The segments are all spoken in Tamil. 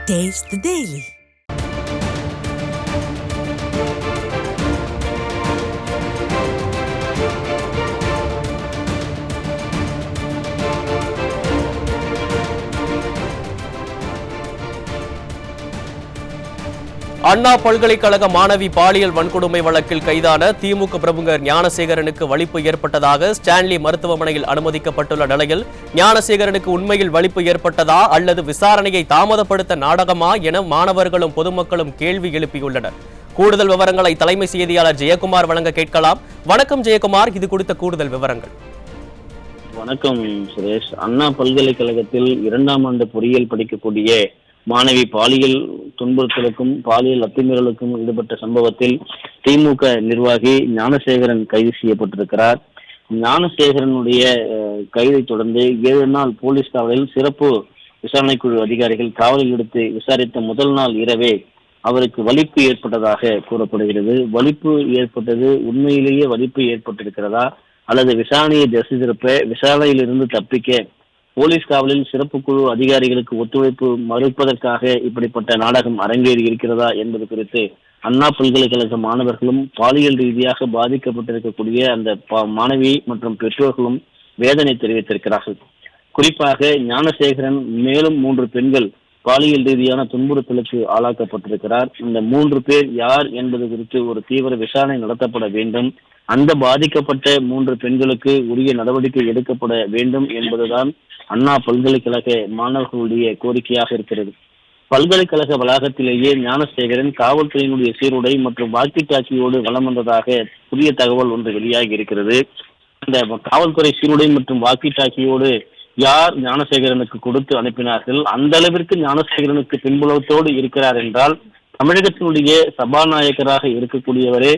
Taste the Daily. அண்ணா பல்கலைக்கழக மாணவி பாலியல் வன்கொடுமை வழக்கில் கைதான திமுக பிரமுகர் ஞானசேகரனுக்கு வலிப்பு ஏற்பட்டதாக ஸ்டான்லி மருத்துவமனையில் அனுமதிக்கப்பட்டுள்ள நிலையில் ஞானசேகரனுக்கு உண்மையில் வலிப்பு ஏற்பட்டதா அல்லது விசாரணையை தாமதப்படுத்த நாடகமா என மாணவர்களும் பொதுமக்களும் கேள்வி எழுப்பியுள்ளனர். கூடுதல் விவரங்களை தலைமை செய்தியாளர் ஜெயக்குமார் வழங்க கேட்கலாம். வணக்கம் ஜெயக்குமார், இது குறித்த கூடுதல் விவரங்கள். வணக்கம் சுரேஷ். அண்ணா பல்கலைக்கழகத்தில் 2ஆம் ஆண்டு பொறியியல் படிக்கக்கூடிய மாணவி பாலியல் துன்புறுத்தலுக்கும் பாலியல் அத்துமீறலுக்கும் ஈடுபட்ட சம்பவத்தில் திமுக நிர்வாகி ஞானசேகரன் கைது செய்யப்பட்டிருக்கிறார். ஞானசேகரனுடைய கைதை தொடர்ந்து 7 நாள் போலீஸ் காவலில் சிறப்பு விசாரணைக்குழு அதிகாரிகள் காவலில் எடுத்து விசாரித்த முதல் நாள் இரவே அவருக்கு வலிப்பு ஏற்பட்டதாக கூறப்படுகிறது. வலிப்பு ஏற்பட்டது உண்மையிலேயே வலிப்பு ஏற்பட்டிருக்கிறதா அல்லது விசாரணையை திசை திருப்ப விசாரணையிலிருந்து தப்பிக்க போலீஸ் காவலில் சிறப்பு குழு அதிகாரிகளுக்கு ஒத்துழைப்பு மறுப்பதற்காக இப்படிப்பட்ட நாடகம் அரங்கேறி இருக்கிறதா என்பது குறித்து அண்ணா பல்கலைக்கழக மாணவர்களும் பாலியல் ரீதியாக பாதிக்கப்பட்டிருக்கக்கூடிய அந்த மாணவி மற்றும் பெற்றோர்களும் வேதனை தெரிவித்திருக்கிறார்கள். குறிப்பாக ஞானசேகரன் மேலும் 3 பெண்கள் பாலியல் ரீதியான துன்புறுத்தலுக்கு ஆளாக்கப்பட்டிருக்கிறார். இந்த 3 பேர் யார் என்பது குறித்து ஒரு தீவிர விசாரணை நடத்தப்பட வேண்டும். அந்த பாதிக்கப்பட்ட 3 பெண்களுக்கு உரிய நடவடிக்கை எடுக்கப்பட வேண்டும் என்பதுதான் அண்ணா பல்கலைக்கழக மாணவர்களுடைய கோரிக்கையாக இருக்கிறது. பல்கலைக்கழக வளாகத்திலேயே ஞானசேகரன் காவல்துறையினுடைய சீருடை மற்றும் வாக்கி டாக்கியோடு வலம் வந்ததாக புதிய தகவல் ஒன்று வெளியாகி இருக்கிறது. அந்த காவல்துறை சீருடை மற்றும் வாக்கி டாக்கியோடு யார் ஞானசேகரனுக்கு கொடுத்து அனுப்பினார்கள்? அந்த அளவிற்கு ஞானசேகரனுக்கு பின்புலத்தோடு இருக்கிறார் என்றால் தமிழகத்தினுடைய சபாநாயகராக இருக்கக்கூடியவரே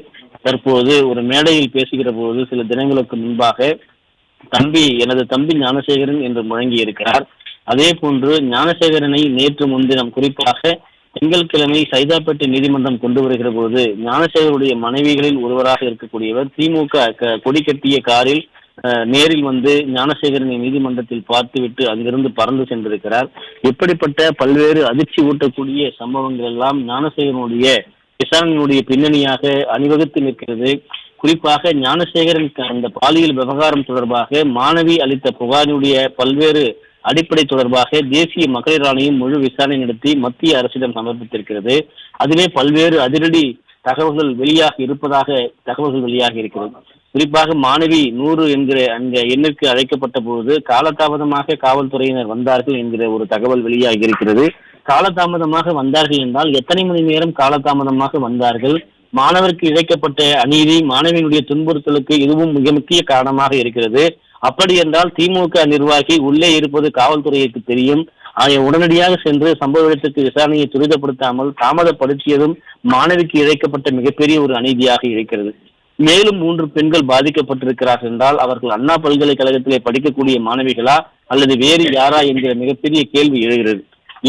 தற்போது ஒரு மேடையில் பேசுகிற போது சில தினங்களுக்கு முன்பாக எனது தம்பி ஞானசேகரன் என்று முழங்கி இருக்கிறார். அதே போன்று ஞானசேகரனை நேற்று முன்தினம் குறிப்பாக திங்கட்கிழமை சைதாப்பேட்டை நீதிமன்றம் கொண்டு வருகிற போது ஞானசேகருடைய மனைவிகளில் ஒருவராக இருக்கக்கூடியவர் திமுக கொடி கட்டிய காரில் நேரில் வந்து ஞானசேகரனை நீதிமன்றத்தில் பார்த்துவிட்டு அங்கிருந்து பறந்து சென்றிருக்கிறார். இப்படிப்பட்ட பல்வேறு அதிர்ச்சி ஊட்டக்கூடிய சம்பவங்கள் எல்லாம் ஞானசேகரனுடைய விசாரணையினுடைய பின்னணியாக அணிவகுத்து நிற்கிறது. குறிப்பாக ஞானசேகரன் அந்த பாலியல் விவகாரம் தொடர்பாக மாணவி அளித்த புகாரினுடைய பல்வேறு அடிப்படை தொடர்பாக தேசிய மகளிர் ஆணையம் முழு விசாரணை நடத்தி மத்திய அரசிடம் சமர்ப்பித்திருக்கிறது. அதிலே பல்வேறு அதிரடி தகவல்கள் வெளியாகி இருப்பதாக தகவல்கள் வெளியாகி இருக்கிறது. குறிப்பாக மாணவி 100 என்கிற அந்த எண்ணிற்கு அழைக்கப்பட்ட போது காலதாமதமாக காவல்துறையினர் வந்தார்கள் என்கிற ஒரு தகவல் வெளியாகி இருக்கிறது. காலதாமதமாக வந்தார்கள் என்றால் எத்தனை மணி நேரம் காலதாமதமாக வந்தார்கள்? மாணவருக்கு இழைக்கப்பட்ட அநீதி, மாணவியினுடைய துன்புறுத்தலுக்கு இதுவும் மிக முக்கிய காரணமாக இருக்கிறது. அப்படி என்றால் திமுக நிர்வாகி உள்ளே இருப்பது காவல்துறைக்கு தெரியும். உடனடியாக சென்று சம்பவ இடத்துக்கு விசாரணையை துரிதப்படுத்தாமல் தாமதப்படுத்தியதும் மாணவிக்கு இழைக்கப்பட்ட மிகப்பெரிய ஒரு அநீதியாக இருக்கிறது. மேலும் 3 பெண்கள் பாதிக்கப்பட்டிருக்கிறார்கள் என்றால் அவர்கள் அண்ணா பல்கலைக்கழகத்திலே படிக்கக்கூடிய மாணவிகளா அல்லது வேறு யாரா என்கிற மிகப்பெரிய கேள்வி எழுகிறது.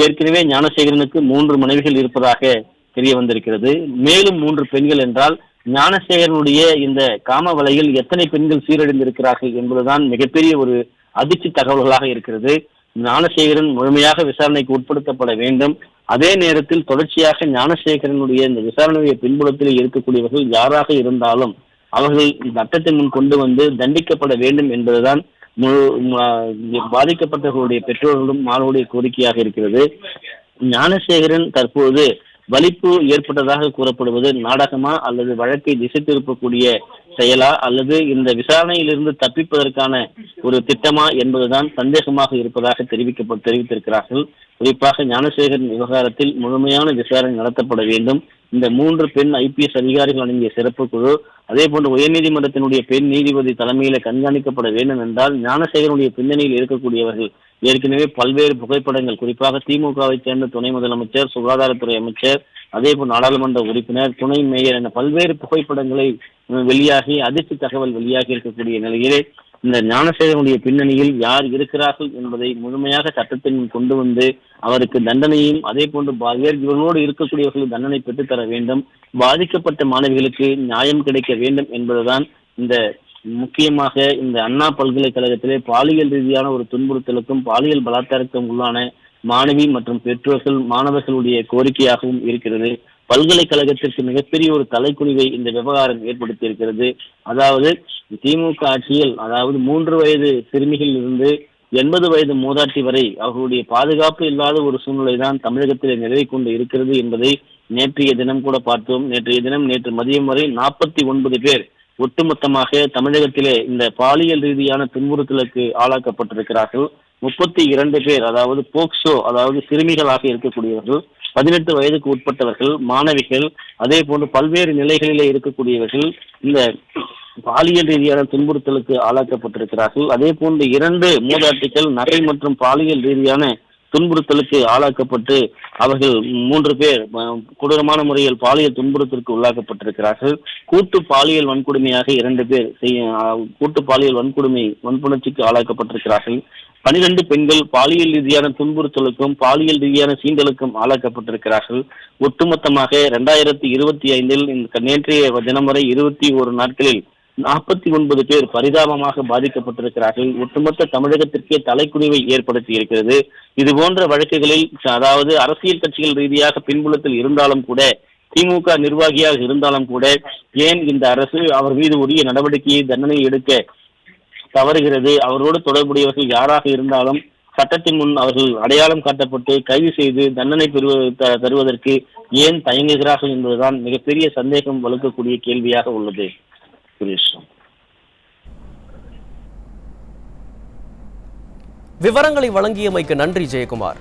ஏற்கனவே ஞானசேகரனுக்கு 3 மனைவிகள் இருப்பதாக தெரிய வந்திருக்கிறது. மேலும் 3 பெண்கள் என்றால் ஞானசேகரனுடைய இந்த காம வலையில் எத்தனை பெண்கள் சீரழிந்திருக்கிறார்கள் என்பதுதான் மிகப்பெரிய ஒரு அதிர்ச்சி தகவல்களாக இருக்கிறது. ஞானசேகரன் முழுமையாக விசாரணைக்கு உட்படுத்தப்பட வேண்டும். அதே நேரத்தில் தொடர்ச்சியாக ஞானசேகரனுடைய இந்த விசாரணையை பின்புலத்தில் இருக்கக்கூடியவர்கள் யாராக இருந்தாலும் அவர்கள் சட்டத்தின் முன் கொண்டு வந்து தண்டிக்கப்பட வேண்டும் என்பதுதான் பாதிக்கப்பட்டவர்களுடைய பெற்றோர்களும் மாணவருடைய கோரிக்கையாக இருக்கிறது. ஞானசேகரன் தற்போது வலிப்பு ஏற்பட்டதாக கூறப்படுவது நாடகமா அல்லது வழக்கை திசை திருப்பக்கூடிய செயலா அல்லது இந்த விசாரணையிலிருந்து தப்பிப்பதற்கான ஒரு திட்டமா என்பதுதான் சந்தேகமாக இருப்பதாக தெரிவித்திருக்கிறார்கள். குறிப்பாக ஞானசேகரன் விவகாரத்தில் முழுமையான விசாரணை நடத்தப்பட வேண்டும். இந்த 3 பெண் IPS அதிகாரிகள் அடங்கிய சிறப்பு குழு அதே போன்று உயர்நீதிமன்றத்தினுடைய பெண் நீதிபதி தலைமையில கண்காணிக்கப்பட வேண்டும் என்றால் ஞானசேகரனுடைய பின்னணியில் இருக்கக்கூடியவர்கள் ஏற்கனவே பல்வேறு புகைப்படங்கள் குறிப்பாக திமுகவை சேர்ந்த துணை முதலமைச்சர், சுகாதாரத்துறை அமைச்சர், அதே போல் நாடாளுமன்ற உறுப்பினர், துணை மேயர் என பல்வேறு புகைப்படங்களை வெளியாகி அதிர்ச்சி தகவல் வெளியாகி இருக்கக்கூடிய நிலையிலே இந்த ஞானசேகரனுடைய பின்னணியில் யார் இருக்கிறார்கள் என்பதை முழுமையாக சட்டத்தின் கொண்டு வந்து அவருக்கு தண்டனையும் அதே போன்று இவர்களோடு இருக்கக்கூடியவர்களுக்கு தண்டனை பெற்றுத்தர வேண்டும். பாதிக்கப்பட்ட மாணவிகளுக்கு நியாயம் கிடைக்க வேண்டும் என்பதுதான் இந்த முக்கியமாக இந்த அண்ணா பல்கலைக்கழகத்திலே பாலியல் ரீதியான ஒரு துன்புறுத்தலுக்கும் பாலியல் பலாத்காரத்துக்கும் உள்ளான மாணவி மற்றும் பெற்றோர்கள் மாணவர்களுடைய கோரிக்கையாகவும் இருக்கிறது. பல்கலைக்கழகத்திற்கு மிகப்பெரிய ஒரு தலைக்குனிவை இந்த விவகாரம் ஏற்படுத்தி இருக்கிறது. அதாவது திமுக ஆட்சியில், அதாவது 3 வயது சிறுமிகளில் இருந்து 80 வயது மூதாட்டி வரை அவர்களுடைய பாதுகாப்பு இல்லாத ஒரு சூழ்நிலை தான் தமிழகத்திலே நிலவி கொண்டு இருக்கிறது என்பதை நேற்றைய தினம் கூட பார்த்தோம். நேற்று மதியம் வரை 49 பேர் ஒட்டுமொத்தமாக தமிழகத்திலே இந்த பாலியல் ரீதியான துன்புறுத்தலுக்கு ஆளாக்கப்பட்டிருக்கிறார்கள். 32 பேர், அதாவது போக்சோ, அதாவது சிறுமிகளாக இருக்கக்கூடியவர்கள், 18 வயதுக்கு உட்பட்டவர்கள், மாணவிகள், அதே போன்று பல்வேறு நிலைகளிலே இருக்கக்கூடியவர்கள் இந்த பாலியல் ரீதியான துன்புறுத்தலுக்கு ஆளாக்கப்பட்டிருக்கிறார்கள். அதே போன்று 2 மூதாட்டிகள் நகை மற்றும் பாலியல் ரீதியான துன்புறுத்தலுக்கு ஆளாக்கப்பட்டு அவர்கள் 3 பேர் கொடூரமான முறையில் பாலியல் துன்புறுத்தலுக்கு உள்ளாக்கப்பட்டிருக்கிறார்கள். கூட்டு பாலியல் வன்கொடுமையாக 2 பேர் கூட்டு பாலியல் வன்புணர்ச்சிக்கு ஆளாக்கப்பட்டிருக்கிறார்கள். 12 பெண்கள் பாலியல் ரீதியான துன்புறுத்தலுக்கும் பாலியல் ரீதியான சீண்டலுக்கும் ஆளாக்கப்பட்டிருக்கிறார்கள். ஒட்டுமொத்தமாக 2025 நேற்றைய தினம் வரை 21 நாட்களில் 49 பேர் பரிதாபமாக பாதிக்கப்பட்டிருக்கிறார்கள். ஒட்டுமொத்த தமிழகத்திற்கே தலைக்குனிவை ஏற்படுத்தி இருக்கிறது. இது போன்ற வழக்குகளில், அதாவது அரசியல் கட்சிகள் ரீதியாக பின்புலத்தில் இருந்தாலும் கூட, திமுக நிர்வாகியாக இருந்தாலும் கூட, ஏன் இந்த அரசு அவர் மீது உரிய நடவடிக்கையை தண்டனை எடுக்க தவறுகிறது? அவரோடு தொடர்புடையவர்கள் யாராக இருந்தாலும் சட்டத்தின் முன் அவர்கள் அடையாளம் காட்டப்பட்டு கைது செய்து தண்டனை தருவதற்கு ஏன் தயங்குகிறார்கள் என்பதுதான் மிகப்பெரிய சந்தேகம் வலுக்கக்கூடிய கேள்வியாக உள்ளது. விவரங்களை வழங்கியமைக்கு நன்றி ஜெயக்குமார்.